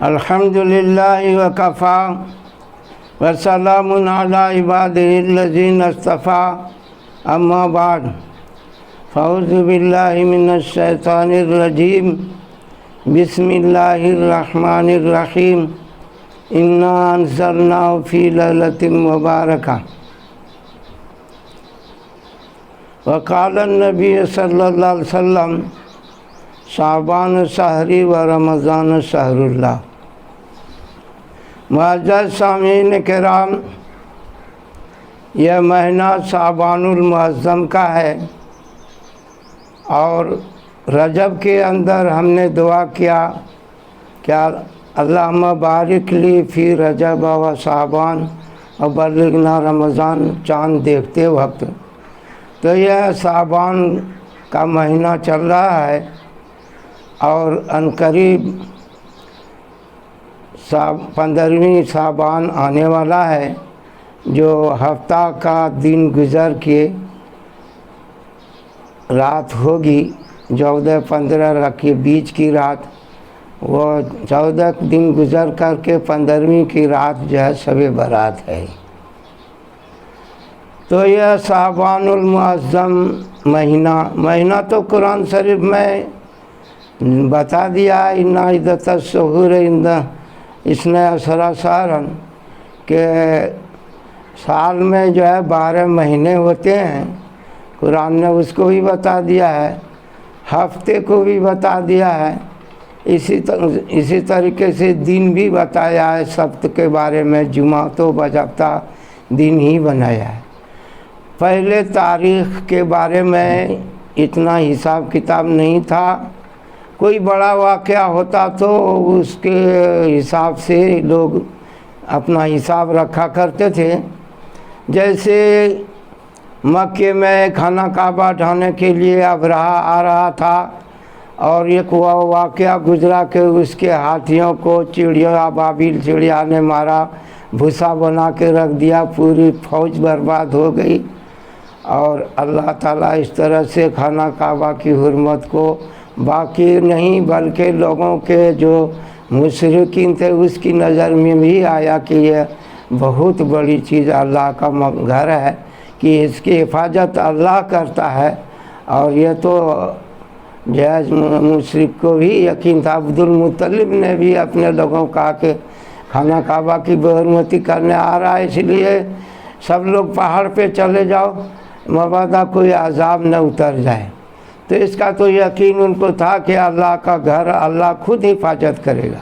الحمدللہ وکفا وسلام علی عبادہ الذین اصطفیٰ اما بعد فاعوذ باللہ من الشیطان الرجیم بسم اللہ الرحمن الرحیم انا انزلناہ فی لیلۃ مبارکہ وقال النبی صلی اللہ علیہ وسلم شعبان شہری و رمضان شہر اللہ۔ معزز سامعین کرام، یہ مہینہ شعبان المعظم کا ہے اور رجب کے اندر ہم نے دعا کیا کہ اللہم بارک لی فی رجب و شعبان و بلغنا رمضان، چاند دیکھتے وقت۔ تو یہ شعبان کا مہینہ چل رہا ہے اور عنقریب 15ویں شعبان آنے والا ہے، جو ہفتہ کا دن گزر کے رات ہوگی 14-15 کے بیچ کی رات، وہ 14 دن گزر کر کے 15ویں کی رات جو ہے شب برات ہے۔ تو یہ شعبان المعظم مہینہ تو قرآن شریف میں بتا دیا اِنَّ عِدَّةَ الشُّهُورِ عِندَ اثنا عشر شہرا، کہ سال میں جو ہے 12 مہینے ہوتے ہیں۔ قرآن نے اس کو بھی بتا دیا ہے، ہفتے کو بھی بتا دیا ہے، اسی طریقے سے دن بھی بتایا ہے۔ سبت کے بارے میں جمعہ تو باضابطہ دن ہی بنایا ہے۔ پہلے تاریخ کے بارے میں اتنا حساب کتاب نہیں تھا، کوئی بڑا واقعہ ہوتا تو اس کے حساب سے لوگ اپنا حساب رکھا کرتے تھے۔ جیسے مکے میں خانہ کعبہ ڈھانے کے لیے ابرہہ آ رہا تھا اور ایک واقعہ گزرا کہ اس کے ہاتھیوں کو ابابیل چڑیا نے مارا، بھوسا بنا کے رکھ دیا، پوری فوج برباد ہو گئی۔ اور اللہ تعالیٰ اس طرح سے خانہ کعبہ کی حرمت کو باقی نہیں بلکہ لوگوں کے جو مشرکین تھے اس کی نظر میں بھی آیا کہ یہ بہت بڑی چیز اللہ کا گھر ہے، کہ اس کی حفاظت اللہ کرتا ہے۔ اور یہ تو جائز مشرک کو بھی یقین تھا۔ عبد المطلب نے بھی اپنے لوگوں کو کہا کہ خانہ کعبہ کی بے حرمتی کرنے آ رہا ہے، اس لیے سب لوگ پہاڑ پہ چلے جاؤ، مبادا کوئی عذاب نہ اتر جائے۔ تو اس کا تو یقین ان کو تھا کہ اللہ کا گھر اللہ خود حفاظت کرے گا۔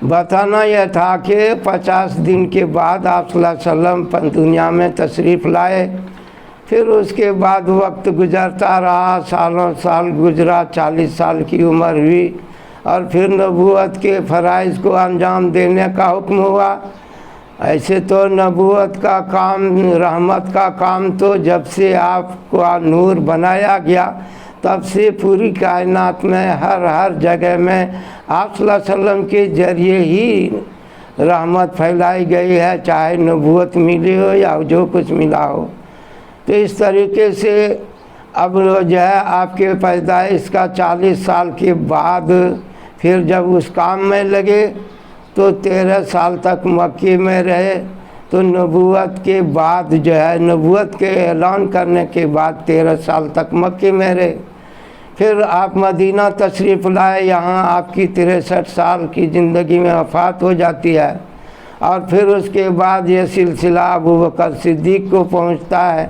بتانا یہ تھا کہ 50 دن کے بعد آپ صلی اللہ علیہ وسلم دنیا میں تشریف لائے، پھر اس کے بعد وقت گزرتا رہا، سالوں سال گزرا، 40 سال کی عمر ہوئی اور پھر نبوت کے فرائض کو انجام دینے کا حکم ہوا۔ ایسے تو نبوت کا کام، رحمت کا کام تو جب سے آپ کو نور بنایا گیا تب سے پوری کائنات میں ہر جگہ میں آپ صلی اللہ علیہ وسلم کے ذریعے ہی رحمت پھیلائی گئی ہے، چاہے نبوت ملی ہو یا جو کچھ ملا ہو۔ تو اس طریقے سے اب جو ہے آپ کے پیدائش کا 40 سال کے بعد پھر جب اس کام میں لگے تو 13 سال تک مکے میں رہے۔ تو نبوت کے بعد جو ہے نبوت کے اعلان کرنے کے بعد 13 سال تک مکے میں رہے۔ پھر آپ مدینہ تشریف لائے، یہاں آپ کی 63 سال کی زندگی میں وفات ہو جاتی ہے۔ اور پھر اس کے بعد یہ سلسلہ ابو بکر صدیق کو پہنچتا ہے،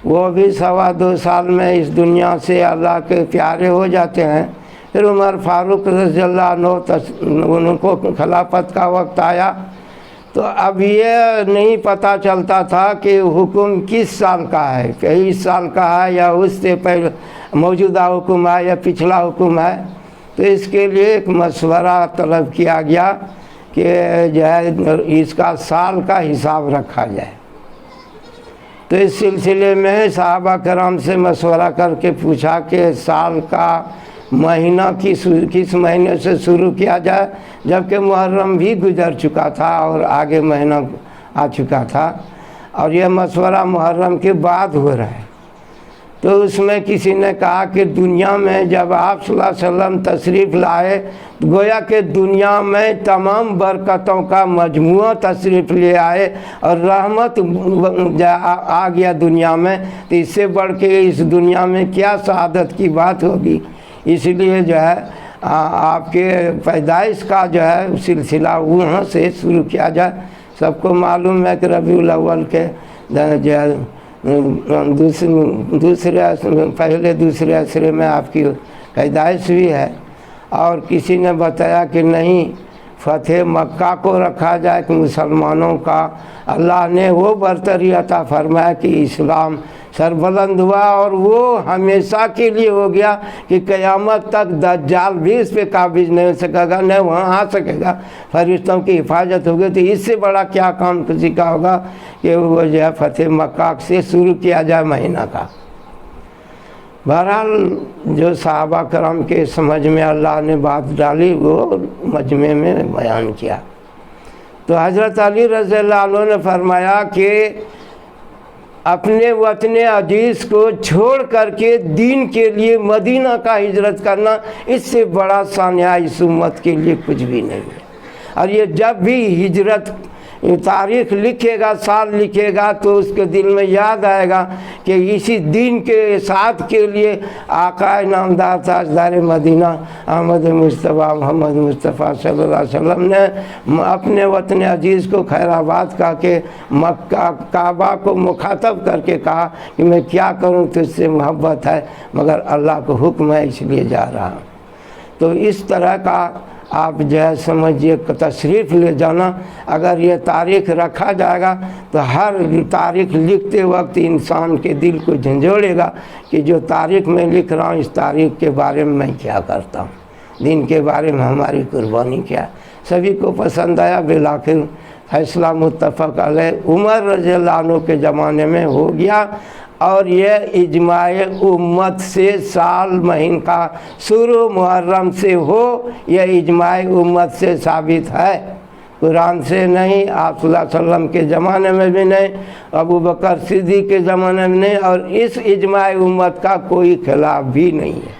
وہ بھی 2.25 سال میں اس دنیا سے اللہ کے پیارے ہو جاتے ہیں۔ پھر عمر فاروق رضی اللہ عنہ ان کو خلافت کا وقت آیا، تو اب یہ نہیں پتہ چلتا تھا کہ حکم کس سال کا ہے، 23 سال کا ہے یا اس سے پہلے موجودہ حکم ہے یا پچھلا حکم ہے۔ تو اس کے لیے ایک مشورہ طلب کیا گیا کہ جو ہے اس کا سال کا حساب رکھا جائے۔ تو اس سلسلے میں صحابہ کرام سے مشورہ کر کے پوچھا کہ سال کا مہینہ کس مہینے سے شروع کیا جائے، جبکہ محرم بھی گزر چکا تھا اور آگے مہینہ آ چکا تھا، اور یہ مشورہ محرم کے بعد ہو رہا ہے۔ تو اس میں کسی نے کہا کہ دنیا میں جب آپ صلی اللہ علیہ وسلم تشریف لائے تو گویا کہ دنیا میں تمام برکتوں کا مجموعہ تشریف لے آئے اور رحمت آ گیا دنیا میں، تو اس سے بڑھ کے اس دنیا میں کیا سعادت کی بات ہوگی۔ اس لیے جو ہے آپ کے پیدائش کا جو ہے سلسلہ وہاں سے شروع کیا جائے۔ سب کو معلوم ہے کہ ربیع الاول کے جو ہے پہلے دوسرے عشرے میں آپ کی پیدائش بھی ہے، اور کسی نے بتایا کہ نہیں، فتح مکہ کو رکھا جائے کہ مسلمانوں کا اللہ نے وہ برتری عطا فرمایا کہ اسلام سربلند ہوا، اور وہ ہمیشہ کے لیے ہو گیا کہ قیامت تک دجال بھی اس پہ قابض نہیں ہو سکے گا، نہ وہاں آ سکے گا، فرشتوں کی حفاظت ہوگی۔ تو اس سے بڑا کیا کام کسی کا ہوگا کہ وہ جو ہے فتح مکہ سے شروع کیا جائے مہینہ کا۔ بہرحال جو صحابہ کرام کے سمجھ میں اللہ نے بات ڈالی وہ مجمع میں بیان کیا۔ تو حضرت علی رضی اللہ عنہ نے فرمایا کہ اپنے وطن عزیز کو چھوڑ کر کے دین کے لیے مدینہ کا ہجرت کرنا، اس سے بڑا سانحہ اس امت کے لیے کچھ بھی نہیں ہے۔ اور یہ جب بھی ہجرت تاریخ لکھے گا، سال لکھے گا، تو اس کے دل میں یاد آئے گا کہ اسی دین کے ساتھ کے لیے آقا نامدار تاجدار مدینہ احمد مصطفیٰ محمد مصطفیٰ صلی اللہ علیہ وسلم نے اپنے وطن عزیز کو خیر آباد کہا کہ مکہ کعبہ کو مخاطب کر کے کہا کہ میں کیا کروں، تجھ سے محبت ہے مگر اللہ کو حکم ہے اس لیے جا رہا ہوں۔ تو اس طرح کا آپ جو ہے سمجھیے تشریف لے جانا، اگر یہ تاریخ رکھا جائے گا تو ہر تاریخ لکھتے وقت انسان کے دل کو جھنجھوڑے گا کہ جو تاریخ میں لکھ رہا ہوں اس تاریخ کے بارے میں میں کیا کرتا ہوں، دین کے بارے میں ہماری قربانی کیا ہے۔ سبھی کو پسند آیا، بالآخر فیصلہ متفق علیہ عمر رضی اللہ عنہ کے زمانے میں ہو گیا، اور یہ اجماع امت سے سال مہین کا شروع محرم سے ہو، یہ اجماع امت سے ثابت ہے، قرآن سے نہیں، آپ صلی اللہ علیہ وسلم کے زمانے میں بھی نہیں، ابو بکر صدیق کے زمانے میں نہیں، اور اس اجماع امت کا کوئی خلاف بھی نہیں ہے۔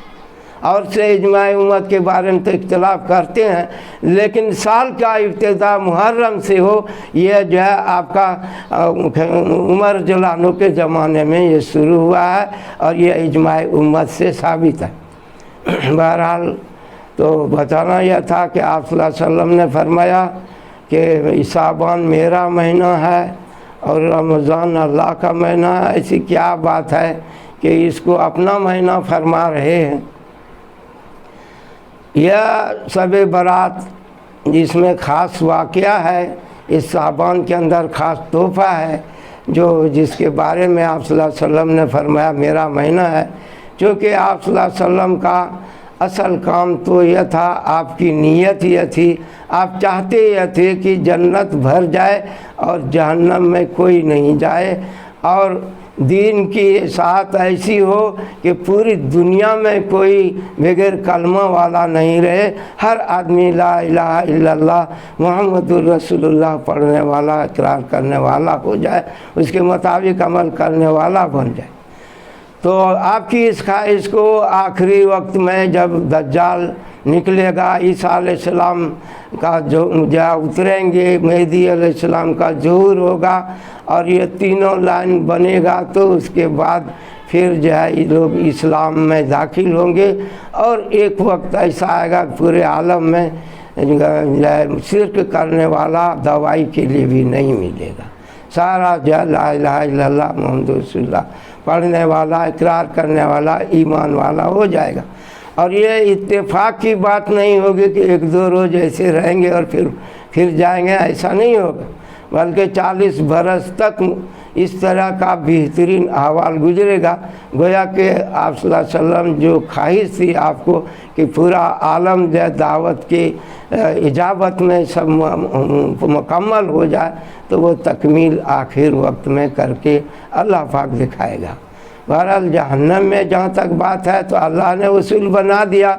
اور سے اجماع امت کے بارے میں تو اختلاف کرتے ہیں، لیکن سال کا ابتدا محرم سے ہو، یہ جو ہے آپ کا عمر رضی اللہ عنہ کے زمانے میں یہ شروع ہوا ہے، اور یہ اجماع امت سے ثابت ہے۔ بہرحال تو بتانا یہ تھا کہ آپ صلی اللہ علیہ وسلم نے فرمایا کہ شعبان میرا مہینہ ہے اور رمضان اللہ کا مہینہ ہے، ایسی کیا بات ہے کہ اس کو اپنا مہینہ فرما رہے ہیں۔ یہ شب برات جس میں خاص واقعہ ہے، اس شعبان کے اندر خاص تحفہ ہے جو جس کے بارے میں آپ صلی اللہ علیہ وسلم نے فرمایا میرا مہینہ ہے، چونکہ آپ صلی اللہ علیہ وسلم کا اصل کام تو یہ تھا، آپ کی نیت یہ تھی، آپ چاہتے یہ تھے کہ جنت بھر جائے اور جہنم میں کوئی نہیں جائے، اور دین کی ساتھ ایسی ہو کہ پوری دنیا میں کوئی بغیر کلمہ والا نہیں رہے، ہر آدمی لا الہ الا اللہ محمد الرسول اللہ پڑھنے والا، اقرار کرنے والا ہو جائے، اس کے مطابق عمل کرنے والا بن جائے۔ تو آپ کی اس خواہش کو آخری وقت میں جب دجال نکلے گا، عیسیٰ علیہ السلام کا جو اتریں گے، مہدی علیہ السلام کا ظہور ہوگا، اور یہ تینوں لائن بنے گا، تو اس کے بعد پھر جو ہے یہ لوگ اسلام میں داخل ہوں گے، اور ایک وقت ایسا آئے گا پورے عالم میں شرک کرنے والا دوائی کے لیے بھی نہیں ملے گا، سارا جو لا الہ الا اللہ محمد رسول اللہ پڑھنے والا، اقرار کرنے والا، ایمان والا ہو جائے گا۔ اور یہ اتفاق کی بات نہیں ہوگی کہ ایک دو روز ایسے رہیں گے اور پھر جائیں گے، ایسا نہیں ہوگا، بلکہ 40 برس تک اس طرح کا بہترین احوال گزرے گا، گویا کہ آپ صلی اللہ علیہ وسلم جو خواہش تھی آپ کو کہ پورا عالم جو دعوت کی اجابت میں سب مکمل ہو جائے، تو وہ تکمیل آخر وقت میں کر کے اللہ پاک دکھائے گا۔ بہرحال جہنم میں جہاں تک بات ہے تو اللہ نے اصول بنا دیا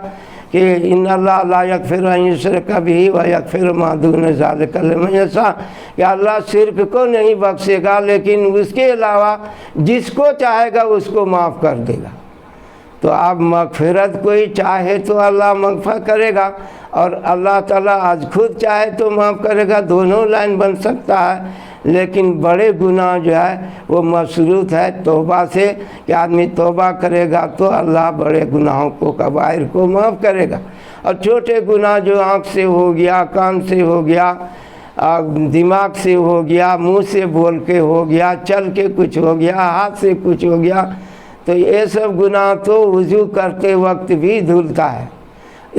کہ ان اللہ لا یغفر ان یشرک بہ ویغفر ما دون ذلک لمن یشاء، کہ اللہ شرک کو نہیں بخشے گا لیکن اس کے علاوہ جس کو چاہے گا اس کو معاف کر دے گا۔ تو اب مغفرت کوئی چاہے تو اللہ مغفرت کرے گا، اور اللہ تعالیٰ آج خود چاہے تو معاف کرے گا، دونوں لائن بن سکتا ہے۔ لیکن بڑے گناہ جو ہے وہ مشروط ہے توبہ سے، کہ آدمی توبہ کرے گا تو اللہ بڑے گناہوں کو، کبائر کو معاف کرے گا، اور چھوٹے گناہ جو آنکھ سے ہو گیا، کان سے ہو گیا، دماغ سے ہو گیا، منہ سے بول کے ہو گیا، چل کے کچھ ہو گیا، ہاتھ سے کچھ ہو گیا، تو یہ سب گناہ تو وضو کرتے وقت بھی دھلتا ہے،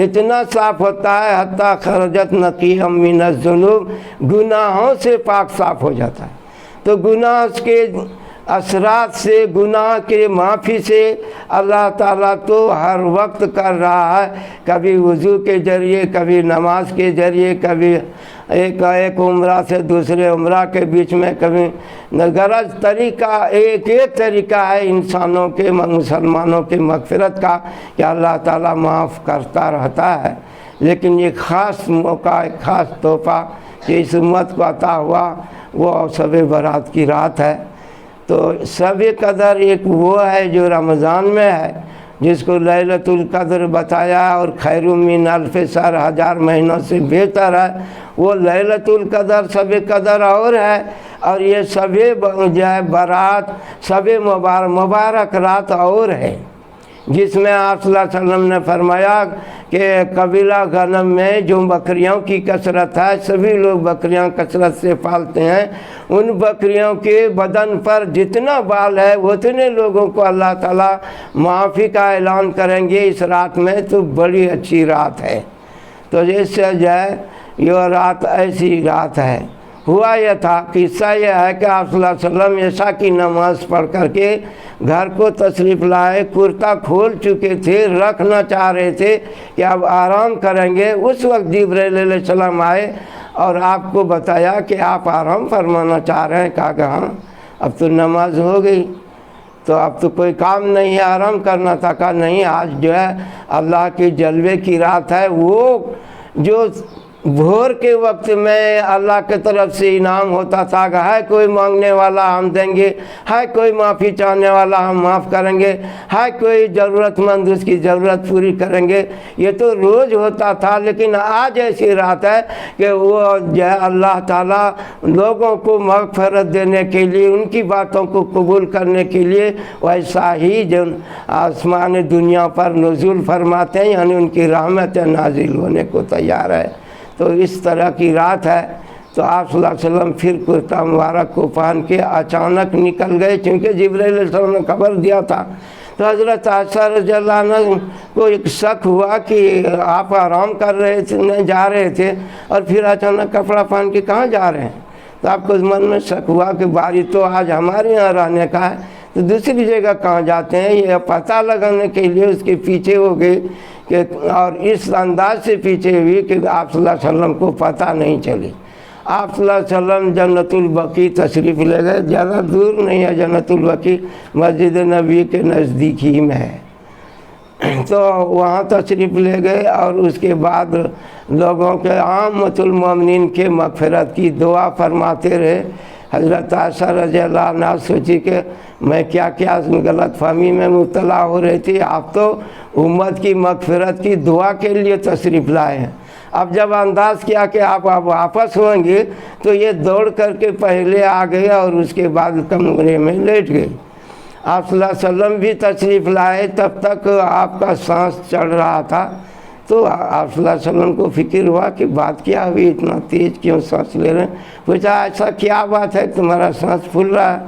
اتنا صاف ہوتا ہے حتیٰ خرجت نقیًا من الذنوب، گناہوں سے پاک صاف ہو جاتا ہے۔ تو گناہ کے اثرات سے، گناہ کے معافی سے اللہ تعالیٰ تو ہر وقت کر رہا ہے، کبھی وضو کے ذریعے، کبھی نماز کے ذریعے، کبھی ایک عمرہ سے دوسرے عمرہ کے بیچ میں، کبھی غرض طریقہ ایک طریقہ ہے انسانوں کے، مسلمانوں کے مغفرت کا، کہ اللہ تعالیٰ معاف کرتا رہتا ہے۔ لیکن یہ خاص موقع، ایک خاص تحفہ کہ اس امت کو عطا ہوا، وہ شب برات کی رات ہے۔ تو شب قدر ایک وہ ہے جو رمضان میں ہے، جس کو لیلۃ القدر بتایا، اور خیر من الف شہر، 1000 مہینوں سے بہتر ہے۔ وہ لیلۃ القدر شب قدر اور ہے، اور یہ شب جو ہے برات، شب مبارک رات اور ہے، جس میں آپ صلی اللہ علیہ وسلم نے فرمایا کہ قبیلہ غنم میں جو بکریوں کی کثرت ہے، سبھی لوگ بکریاں کثرت سے پالتے ہیں، ان بکریوں کے بدن پر جتنا بال ہے اتنے لوگوں کو اللہ تعالیٰ معافی کا اعلان کریں گے اس رات میں۔ تو بڑی اچھی رات ہے۔ تو اس سے جو ہے یہ رات ایسی رات ہے۔ ہوا یہ تھا، قصہ یہ ہے کہ آپ صلی اللہ علیہ وسلم عشاء کی نماز پڑھ کر کے گھر کو تشریف لائے، کرتا کھول چکے تھے، رکھنا چاہ رہے تھے کہ اب آرام کریں گے۔ اس وقت جبرائیل علیہ السلام آئے اور آپ کو بتایا کہ آپ آرام فرمانا چاہ رہے ہیں۔ کہا کہ ہاں، اب تو نماز ہو گئی، تو اب تو کوئی کام نہیں ہے، آرام کرنا تھا۔ کہا نہیں، آج جو ہے اللہ کے جلوے کی رات ہے، وہ جو بھور کے وقت میں اللہ کی طرف سے انعام ہوتا تھا کہ ہے کوئی مانگنے والا ہم دیں گے، ہے کوئی معافی چاہنے والا ہم معاف کریں گے، ہے کوئی ضرورت مند اس کی ضرورت پوری کریں گے، یہ تو روز ہوتا تھا۔ لیکن آج ایسی رات ہے کہ وہ جو ہے اللہ تعالیٰ لوگوں کو مغفرت دینے کے لیے، ان کی باتوں کو قبول کرنے کے لیے ویسا ہی جو آسمان دنیا پر نزول فرماتے ہیں، یعنی ان کی رحمت نازل ہونے کو تیار ہے۔ تو اس طرح کی رات ہے۔ تو آپ صلی اللہ علیہ وسلم پھر کرتا مبارک کو پہن کے اچانک نکل گئے، چونکہ جبرائیل علیہ السلام نے خبر دیا تھا۔ تو حضرت عائشہ رضی اللہ عنہ کو ایک شک ہوا کہ آپ آرام کر رہے تھے، جا رہے تھے، اور پھر اچانک کپڑا پہن کے کہاں جا رہے ہیں؟ تو آپ کو من میں شک ہوا کہ باری تو آج ہمارے یہاں رہنے کا ہے، تو دوسری جگہ کہاں جاتے ہیں؟ یہ پتہ لگانے کے لیے اس کے پیچھے ہو گئے کہ، اور اس انداز سے پیچھے ہوئی کہ آپ صلی اللہ علیہ وسلم کو پتہ نہیں چلی۔ آپ صلی اللہ علیہ وسلم جنت البقیع تشریف لے گئے، زیادہ دور نہیں ہے جنت البقیع، مسجد نبی کے نزدیک ہی میں ہے۔ تو وہاں تشریف لے گئے، اور اس کے بعد لوگوں کے عامۃ المومنین کے مغفرت کی دعا فرماتے رہے۔ حضرت عائشہ رضی اللہ عنہ سوچی کہ میں کیا غلط فہمی میں مبتلا ہو رہی تھی، آپ تو امت کی مغفرت کی دعا کے لیے تشریف لائے ہیں۔ اب جب انداز کیا کہ آپ واپس ہوں گے، تو یہ دوڑ کر کے پہلے آ گئے، اور اس کے بعد کمرے میں لیٹ گئے۔ آپ صلی اللہ علیہ وسلم بھی تشریف لائے، تب تک آپ کا سانس چڑھ رہا تھا۔ تو آپ صلی اللہ علیہ وسلم کو فکر ہوا کہ بات کیا ہوئی، اتنا تیز کیوں سانس لے رہے ہیں؟ پوچھا ایسا کیا بات ہے تمہارا سانس پھول رہا ہے؟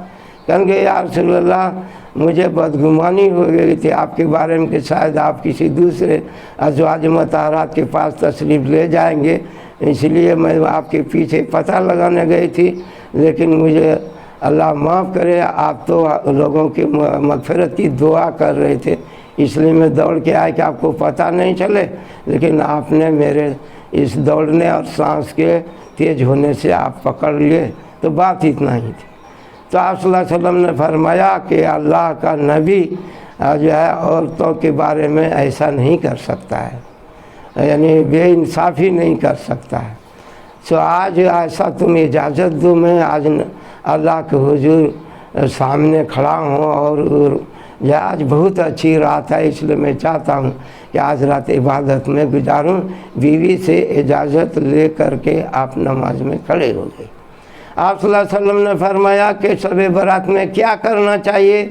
کہیں گے یا رسول اللہ، مجھے بدگمانی ہو گئی تھی آپ کے بارے میں کہ شاید آپ کسی دوسرے ازواج مطہرات کے پاس تشریف لے جائیں گے، اس لیے میں آپ کے پیچھے پتہ لگانے گئی تھی، لیکن مجھے اللہ معاف کرے، آپ تو لوگوں کی مغفرت کی دعا کر رہے تھے، اس لیے میں دوڑ کے آئے کہ آپ کو پتہ نہیں چلے، لیکن آپ نے میرے اس دوڑنے اور سانس کے تیز ہونے سے آپ پکڑ لیے۔ تو بات اتنا ہی تھی۔ تو آپ صلی اللہ علیہ وسلم نے فرمایا کہ اللہ کا نبی جو ہے عورتوں کے بارے میں ایسا نہیں کر سکتا ہے، یعنی بے انصافی نہیں کر سکتا ہے. سو آج ایسا تم اجازت دو، میں آج اللہ کے حضور سامنے کھڑا ہوں، اور یہ آج بہت اچھی رات ہے، اس لیے میں چاہتا ہوں کہ آج رات عبادت میں گزاروں. بیوی سے اجازت لے کر کے آپ نماز میں کھڑے ہو گئے. آپ صلی اللہ علیہ وسلم نے فرمایا کہ شب برات میں کیا کرنا چاہیے؟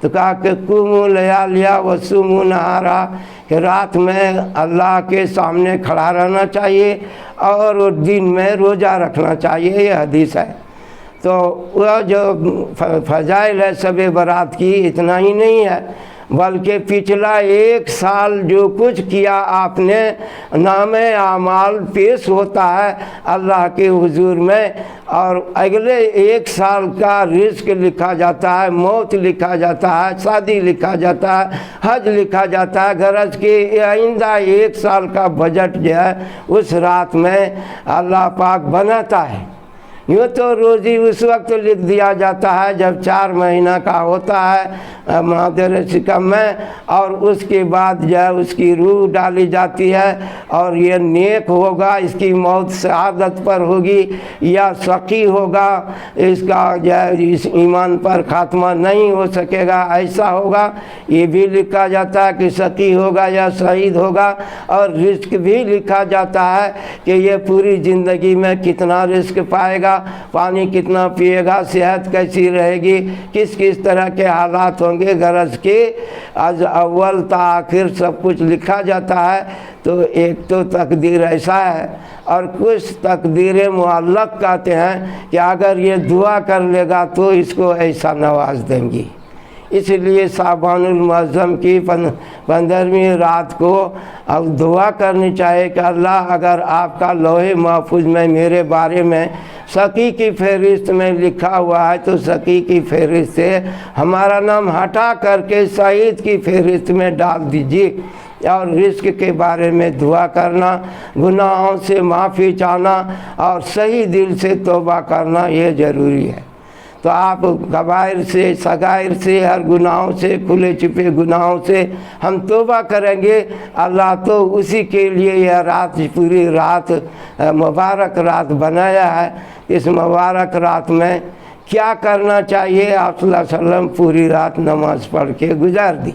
تو کہا کہ قوموا لیالیا وصوموا نہارا، کہ رات میں اللہ کے سامنے کھڑا رہنا چاہیے اور دن میں روزہ رکھنا چاہیے. یہ حدیث ہے. تو وہ جو فضائل ہے شب برات کی اتنا ہی نہیں ہے، بلکہ پچھلا 1 سال جو کچھ کیا آپ نے، نام اعمال پیش ہوتا ہے اللہ کے حضور میں، اور اگلے 1 سال کا رزق لکھا جاتا ہے، موت لکھا جاتا ہے، شادی لکھا جاتا ہے، حج لکھا جاتا ہے. غرض کہ آئندہ 1 سال کا بجٹ جو ہے اس رات میں اللہ پاک بناتا ہے. یوں تو روزی اس وقت لکھ دیا جاتا ہے جب 4 مہینہ کا ہوتا ہے مادر شکم میں، اور اس کے بعد جو ہے اس کی روح ڈالی جاتی ہے، اور یہ نیک ہوگا، اس کی موت سعادت پر ہوگی، یا شقی ہوگا، اس کا جو ہے اس ایمان پر خاتمہ نہیں ہو سکے گا، ایسا ہوگا. یہ بھی لکھا جاتا ہے کہ شقی ہوگا یا شہید ہوگا. اور رزق بھی لکھا جاتا ہے کہ یہ پوری زندگی میں کتنا رزق پائے گا، پانی کتنا پیے گا، صحت کیسی رہے گی، کس کس طرح کے حالات ہوں گے. غرض کہ از اول تا آخر سب کچھ لکھا جاتا ہے. تو ایک تو تقدیر ایسا ہے، اور کچھ تقدیر معلق کہتے ہیں کہ اگر یہ دعا کر لے گا تو اس کو ایسا نواز دیں گی. اس لیے شعبان المعظم کی 15ویں رات کو اب دعا کرنی چاہیے کہ اللہ اگر آپ کا لوح محفوظ میں میرے بارے میں شقی کی فہرست میں لکھا ہوا ہے تو شقی کی فہرست سے ہمارا نام ہٹا کر کے شہید کی فہرست میں ڈال دیجیے. اور رزق کے بارے میں دعا کرنا، گناہوں سے معافی چاہنا، اور صحیح دل سے توبہ کرنا یہ ضروری ہے. تو آپ کبائر سے، صغائر سے، ہر گناہوں سے، کھلے چھپے گناہوں سے ہم توبہ کریں گے. اللہ تو اسی کے لیے یہ رات، پوری رات مبارک رات بنایا ہے. اس مبارک رات میں کیا کرنا چاہیے؟ آپ صلی اللہ علیہ وسلم پوری رات نماز پڑھ کے گزار دی.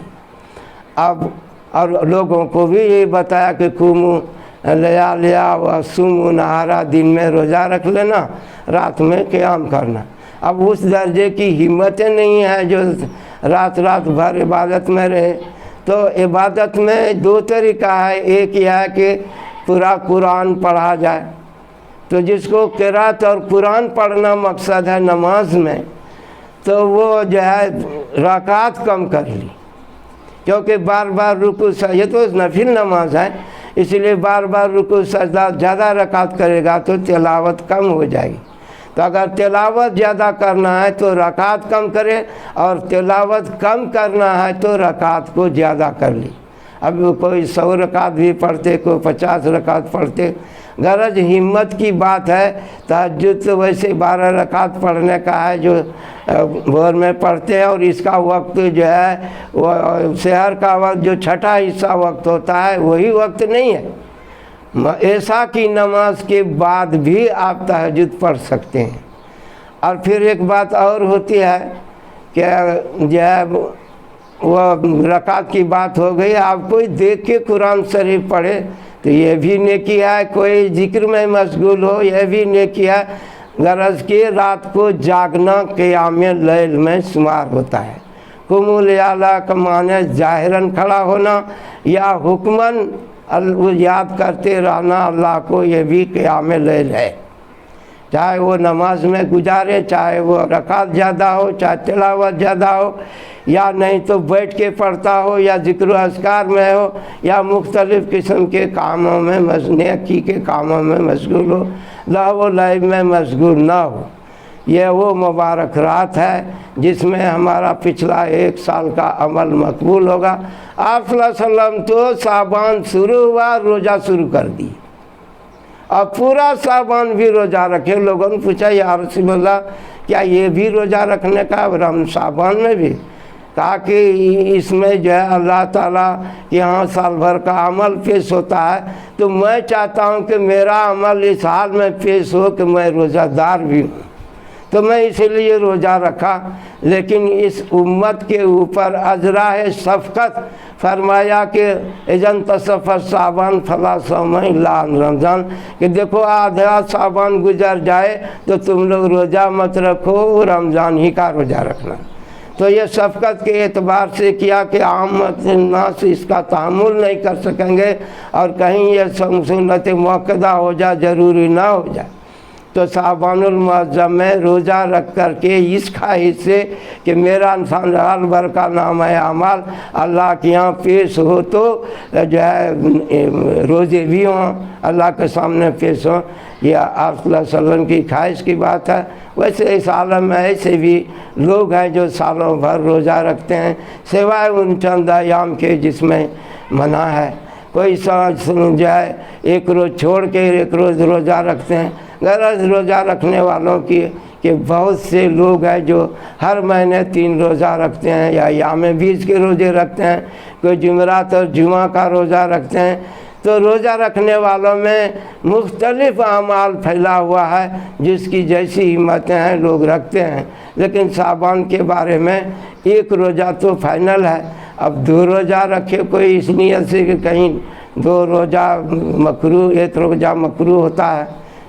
اب اور لوگوں کو بھی یہ بتایا کہ قوموا لیالیا وصوموا نہارا، دن میں روزہ رکھ لینا، رات میں قیام کرنا. اب اس درجے کی ہمتیں نہیں ہیں جو رات بھر عبادت میں رہے. تو عبادت میں 2 طریقہ ہے. ایک یہ ہے کہ پورا قرآن پڑھا جائے. تو جس کو قرات اور قرآن پڑھنا مقصد ہے نماز میں، تو وہ جو ہے رکعت کم کر لی، کیونکہ بار بار رکوع سجدہ، یہ تو نفل نماز ہے، اس لیے بار بار رکوع سجدہ زیادہ رکعت کرے گا تو تلاوت کم ہو جائے گی. تو اگر تلاوت زیادہ کرنا ہے تو رکعت کم کرے، اور تلاوت کم کرنا ہے تو رکعت کو زیادہ کر لی. اب کوئی 100 رکعت بھی پڑھتے، کوئی 50 رکعت پڑھتے. غرض ہمت کی بات ہے. تہجد تو ویسے 12 رکعت پڑھنے کا ہے جو بھور میں پڑھتے ہیں، اور اس کا وقت جو ہے وہ سحر کا وقت جو چھٹا حصہ وقت ہوتا ہے وہی وقت نہیں ہے. عشاء کی نماز کے بعد بھی آپ تہجد پڑھ سکتے ہیں. اور پھر ایک بات اور ہوتی ہے کہ جو ہے وہ رکعت کی بات ہو گئی، آپ کوئی دیکھ کے قرآن شریف پڑھے تو یہ بھی نیکی ہے. کوئی ذکر میں مشغول ہو، یہ بھی نیکی ہے. غرض کہ رات کو جاگنا قیام لیل میں شمار ہوتا ہے. قوموا لیالیا کا معنی ظاہراً کھڑا ہونا، یا حکماً یاد کرتے رہنا اللہ کو، یہ بھی قیام لیل ہے. چاہے وہ نماز میں گزارے، چاہے وہ رکعت زیادہ ہو، چاہے تلاوت زیادہ ہو، یا نہیں تو بیٹھ کے پڑھتا ہو، یا ذکر و اذکار میں ہو، یا مختلف قسم کے کاموں میں، نیکی کے کاموں میں مشغول ہو، لہو و لعب میں مشغول نہ ہو. یہ وہ مبارک رات ہے جس میں ہمارا پچھلا 1 سال کا عمل مقبول ہوگا. آپ صلی اللہ علیہ وسلم تو شعبان شروع ہوا، روزہ شروع کر دی، اور پورا شعبان بھی روزہ رکھے. لوگوں نے پوچھا یا رسول اللہ کیا یہ بھی روزہ رکھنے کا؟ شعبان میں بھی کہا کہ اس میں جو ہے اللہ تعالیٰ کے یہاں سال بھر کا عمل پیش ہوتا ہے، تو میں چاہتا ہوں کہ میرا عمل اس حال میں پیش ہو کہ میں روزہ دار بھی ہوں، تو میں اسی لیے روزہ رکھا۔ لیکن اس امت کے اوپر اجراء شفقت فرمایا کہ اذن تصف صابان فلا صوم الا رمضان، کہ دیکھو آدھا صابان گزر جائے تو تم لوگ روزہ مت رکھو، رمضان ہی کا روزہ رکھنا۔ تو یہ شفقت کے اعتبار سے کیا کہ عامت الناس اس کا تحمل نہیں کر سکیں گے، اور کہیں یہ سنت موقدہ ہو جائے، ضروری نہ ہو جائے، تو شعبان المعظم میں روزہ رکھ کر کے اس خواہش سے کہ میرا انسان سال بھر کا نام اعمال اللہ کے یہاں پیش ہو، تو جو ہے روزے بھی ہوں، اللہ کے سامنے پیش ہوں، یہ آپ صلی اللہ علیہ وسلم کی خواہش کی بات ہے۔ ویسے اس عالم میں ایسے بھی لوگ ہیں جو سالوں بھر روزہ رکھتے ہیں، سوائے ان چند ایام کے جس میں منع ہے۔ کوئی جو ہے ایک روز چھوڑ کے ایک روز روزہ رکھتے ہیں۔ غرض روزہ رکھنے والوں کی کہ بہت سے لوگ ہیں جو ہر مہینے 3 روزہ رکھتے ہیں، یا ایام بیچ کے روزے رکھتے ہیں، کوئی جمعرات اور جمعہ کا روزہ رکھتے ہیں۔ تو روزہ رکھنے والوں میں مختلف اعمال پھیلا ہوا ہے، جس کی جیسی ہمتیں ہیں لوگ رکھتے ہیں، لیکن شعبان کے بارے میں ایک روزہ تو فائنل ہے۔ اب 2 روزہ رکھے کوئی اس نیت سے کہ کہیں 2 روزہ مکروہ، 1 روزہ مکروہ ہوتا ہے،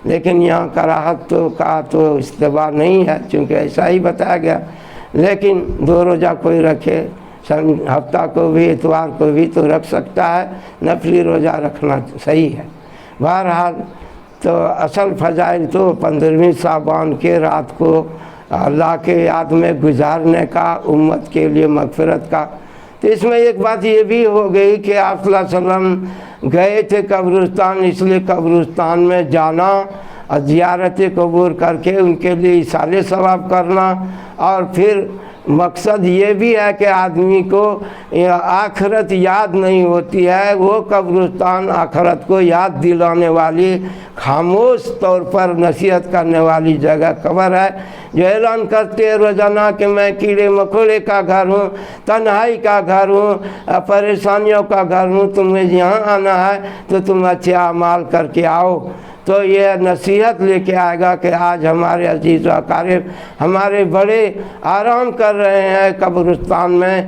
لیکن یہاں کراہت تو کا تو استوا نہیں ہے، چونکہ ایسا ہی بتایا گیا۔ لیکن 2 روزہ کوئی رکھے، ہفتہ کو بھی اتوار کو بھی تو رکھ سکتا ہے، نفلی روزہ رکھنا صحیح ہے۔ بہرحال تو اصل فضائل تو 15ویں شعبان کے رات کو اللہ کے یاد میں گزارنے کا، امت کے لیے مغفرت کا۔ تو اس میں ایک بات یہ بھی ہو گئی کہ آپ صلی اللہ علیہ وسلم گئے تھے قبرستان، اس لیے قبرستان میں جانا اور زیارت قبور کر کے ان کے لیے ایصال ثواب کرنا، اور پھر مقصد یہ بھی ہے کہ آدمی کو آخرت یاد نہیں ہوتی ہے، وہ قبرستان آخرت کو یاد دلانے والی، خاموش طور پر نصیحت کرنے والی جگہ قبر ہے، جو اعلان کرتے ہیں روزانہ کہ میں کیڑے مکوڑے کا گھر ہوں، تنہائی کا گھر ہوں، پریشانیوں کا گھر ہوں، تمہیں یہاں آنا ہے تو تم اچھے اعمال کر کے آؤ۔ تو یہ نصیحت لے کے آئے گا کہ آج ہمارے عزیز و اقارب، ہمارے بڑے آرام کر رہے ہیں قبرستان میں،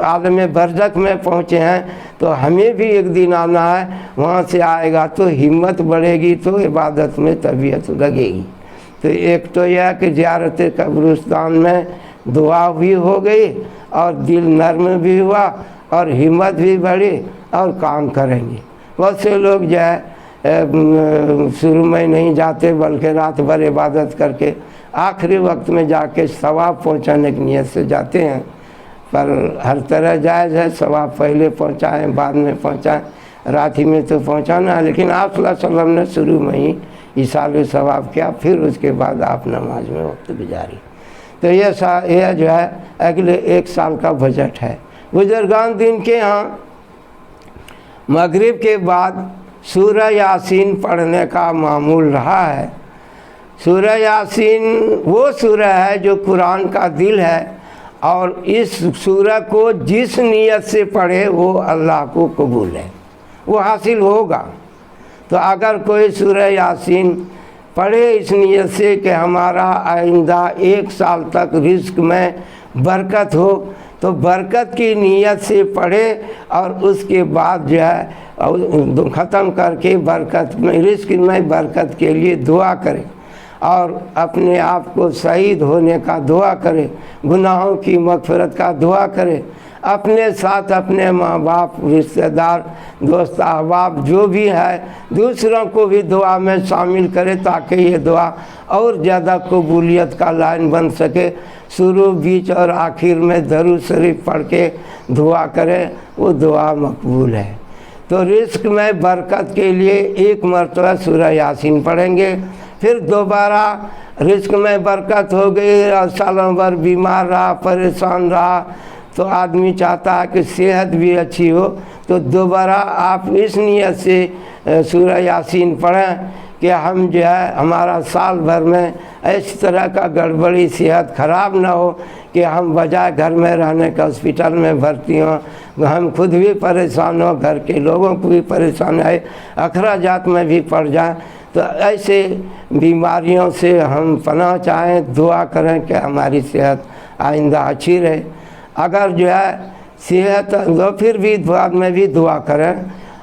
عالم برزخ میں پہنچے ہیں، تو ہمیں بھی ایک دن آنا ہے، وہاں سے آئے گا تو ہمت بڑھے گی، تو عبادت میں طبیعت لگے گی۔ تو ایک تو یہ ہے کہ زیارت قبرستان میں دعا بھی ہو گئی، اور دل نرم بھی ہوا، اور ہمت بھی بڑھی، اور کام کریں گے۔ بہت سے لوگ جو ہے شروع میں نہیں جاتے، بلکہ رات بھر عبادت کر کے آخری وقت میں جا کے ثواب پہنچانے کی نیت سے جاتے ہیں، پر ہر طرح جائز ہے، ثواب پہلے پہنچائیں بعد میں پہنچائیں، رات ہی میں تو پہنچانا ہے، لیکن آپ صلی اللہ علیہ وسلم نے شروع میں ہی ایصال ثواب کیا، پھر اس کے بعد آپ نماز میں وقت گزاری۔ تو یہ جو ہے اگلے 1 سال کا بجٹ ہے۔ بزرگان دین کے ہاں مغرب کے بعد سورہ یاسین پڑھنے کا معمول رہا ہے۔ سورہ یاسین وہ سورہ ہے جو قرآن کا دل ہے، اور اس سورہ کو جس نیت سے پڑھے وہ اللہ کو قبول ہے، وہ حاصل ہوگا۔ تو اگر کوئی سورہ یاسین پڑھے اس نیت سے کہ ہمارا آئندہ 1 سال تک رزق میں برکت ہو، تو برکت کی نیت سے پڑھے، اور اس کے بعد جو ہے ختم کر کے برکت میں، رزق میں برکت کے لیے دعا کرے، اور اپنے آپ کو شہید ہونے کا دعا کرے، گناہوں کی مغفرت کا دعا کرے، اپنے ساتھ اپنے ماں باپ، رشتہ دار، دوست احباب جو بھی ہے، دوسروں کو بھی دعا میں شامل کرے، تاکہ یہ دعا اور زیادہ قبولیت کا لائن بن سکے۔ شروع، بیچ اور آخر میں درود شریف پڑھ کے دعا کرے، وہ دعا مقبول ہے۔ تو رزق میں برکت کے لیے 1 مرتبہ سورہ یاسین پڑھیں گے، پھر دوبارہ رزق میں برکت ہو گئی اور سالوں بھر بیمار رہا، پریشان رہا، تو آدمی چاہتا ہے کہ صحت بھی اچھی ہو، تو دوبارہ آپ اس نیت سے سورہ یاسین پڑھیں کہ ہم جو ہے ہمارا سال بھر میں اس طرح کا گڑبڑی صحت خراب نہ ہو کہ ہم بجائے گھر میں رہنے کا ہاسپٹل میں بھرتی ہوں، ہم خود بھی پریشان ہوں، گھر کے لوگوں کو بھی پریشان ہے، اخراجات میں بھی پڑ جائیں۔ تو ایسے بیماریوں سے ہم پناہ چاہیں، دعا کریں کہ ہماری صحت آئندہ اچھی رہے۔ اگر جو ہے صحت تو پھر بھی بعد میں بھی دعا کریں۔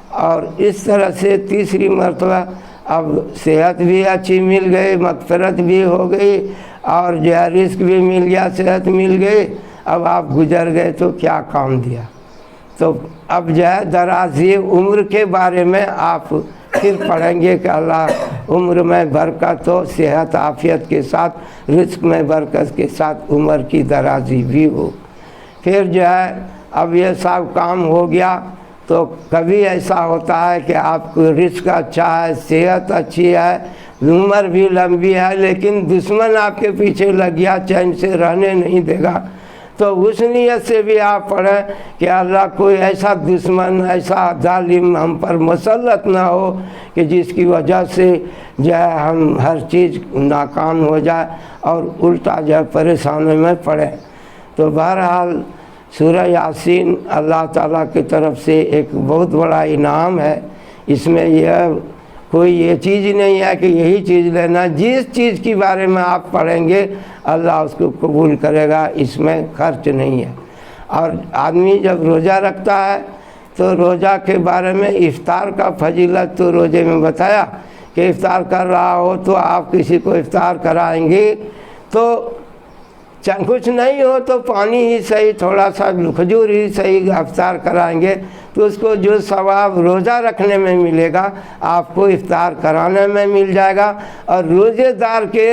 اور اس طرح سے تیسری مرتبہ اب صحت بھی اچھی مل گئی، مغفرت بھی ہو گئی، اور جو ہے رزق بھی مل گیا، صحت مل گئی، اب آپ گزر گئے تو کیا کام دیا؟ تو اب جو ہے درازی عمر کے بارے میں آپ پھر پڑھیں گے کہ اللہ عمر میں برکت ہو، صحت عافیت کے ساتھ رزق میں برکت کے ساتھ عمر کی درازی بھی ہو۔ پھر جو ہے اب یہ سب کام ہو گیا تو کبھی ایسا ہوتا ہے کہ آپ کو رزق اچھا ہے، صحت اچھی ہے، عمر بھی لمبی ہے، لیکن دشمن آپ کے پیچھے لگ گیا، چین سے رہنے نہیں دے گا، تو اس نیت سے بھی آپ پڑھیں کہ اللہ کوئی ایسا دشمن، ایسا ظالم ہم پر مسلط نہ ہو کہ جس کی وجہ سے جو ہے ہم ہر چیز ناکام ہو جائے اور الٹا جو ہے پریشانی میں پڑے۔ تو بہرحال سورہ یاسین اللہ تعالیٰ کی طرف سے ایک بہت بڑا انعام ہے۔ اس میں یہ کوئی یہ چیز نہیں ہے کہ یہی چیز لینا، جس چیز کے بارے میں آپ پڑھیں گے اللہ اس کو قبول کرے گا، اس میں خرچ نہیں ہے۔ اور آدمی جب روزہ رکھتا ہے تو روزہ کے بارے میں افطار کا فضیلت تو روزے میں بتایا کہ افطار کر رہا ہو تو آپ کسی کو افطار کرائیں گے تو کچھ نہیں ہو تو پانی ہی صحیح، تھوڑا سا کھجور ہی صحیح افطار کرائیں گے تو اس کو جو ثواب روزہ رکھنے میں ملے گا آپ کو افطار کرانے میں مل جائے گا۔ اور روزے دار کے